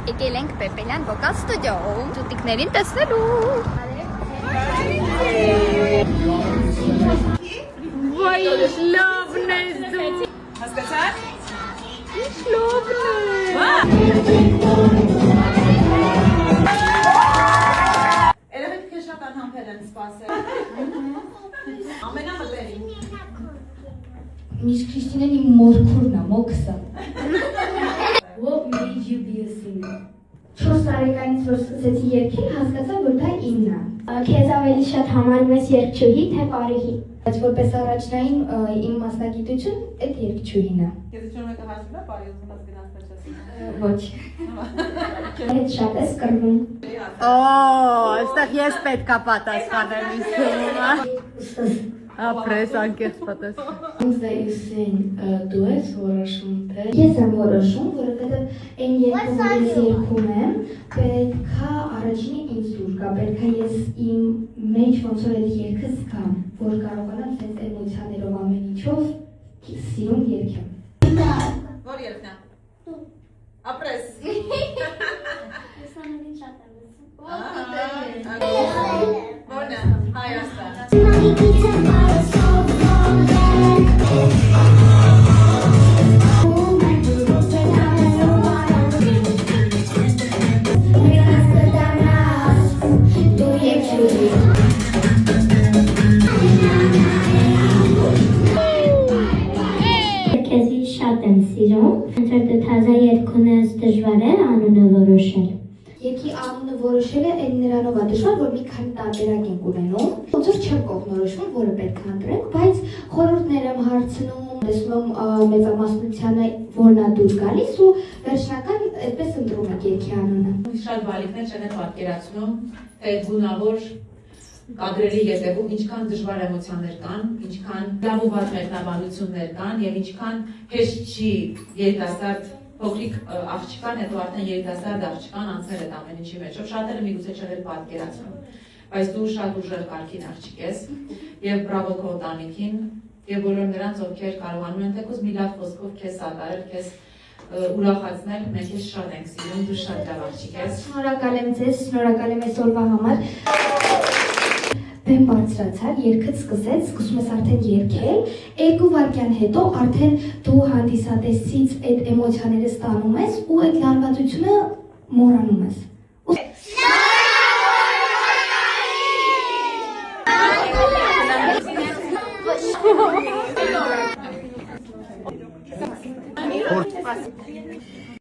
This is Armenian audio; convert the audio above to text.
Եկել ենք Պեպելյան վոկալ ստուդիոյում ճուտիկներին տեսնելու։ Վայ, ինչ լավն ես դու։ Հասկացա՞ր։ Ինչ լավն է։ Երևի թե շատ անհամբեր են սպասել։ Ամենամտերին։ Miss Christine իմ մորքուրն է, մոքսը։ What made you be a singer? 4 տարեկանից որ սկսեցի երգել, հասկացա, որ դա ինն է։ Քեզ ավելի շատ համարում ես երգչուհի, թե պարուհի։ Բայց որպես առաջնային իմ մասնագիտություն այդ երգչուհին է։ Եթե չունեմ եկա հասնա, բարի ուզում ես գնաս Ոչ։ Հետ շատ ես կռվում։ Օ, այստեղ ես պետք է պատասխանեմ ինձ։ Ապրես անկեղծ պատասխան։ Songs that you sing, դու ես որոշում թե։ Ես եմ որոշում, որովհետև այն երգը, որ ես երգում եմ, պետքա առաջինը ինձ դուր գա, պետքա ես իմ մեջ ոնց որ այդ երգը զգամ, որ կարողանամ այդ էմոցիաներով ամեն ինչով սիրուն երգեմ։ Որ երգնա։ Ապրես։ Ես ամենին շատ եմ լսում։ Որնա, Հայաստան։ Քեզի շատ եմ սիրում, ընտրել դու թազա երգ ունես դժվար է անունը որոշել։ Երգի անունը որոշելը այն նրանով է դժվար, որ մի քանի տարբերակ ենք ունենում։ Ոնց որ չեմ կողմնորոշվում, որը պետք է ընտրենք, բայց խորհուրդներ եմ հարցնում, տեսնում մեծամասնությանը որն է դուր գալիս ու վերջնական այդպես ընտրում եք երգի անունը։ Շատ բալիկներ չեն պատկերացնում, թե գունավոր կադրերի ետևում ինչքան դժվար էմոցիաներ կան, ինչքան լավ ու վատ մեկնաբանություններ կան եւ ինչքան հեշտ չի երիտասարդ փոքրիկ աղջկան, հետո արդեն երիտասարդ աղջկան անցել այդ ամեն ինչի մեջով, շատերը միգուցե չեն պատկերացնում, բայց դու շատ ուժեղ կարգին աղջիկ ես եւ բրավո քո ընտանիքին եւ բոլոր նրանց, ովքեր կարողանում են թեկուզ մի լավ խոսքով քեզ սատարել, քեզ ուրախացնել, մենք ես շատ ենք սիրում, դու շատ լավ աղջիկ ես։ Շնորհակալ եմ ձեզ, շնորհակալ եմ այսօրվա համար։ Բեմ բարձրացար, երգը սկսեց, սկսում ես արդեն երգել, 2 վայրկյան հետո արդեն դու հանդիսատեսից այդ էմոցիաները ստանում ես ու այդ լարվածությունը մոռանում ես։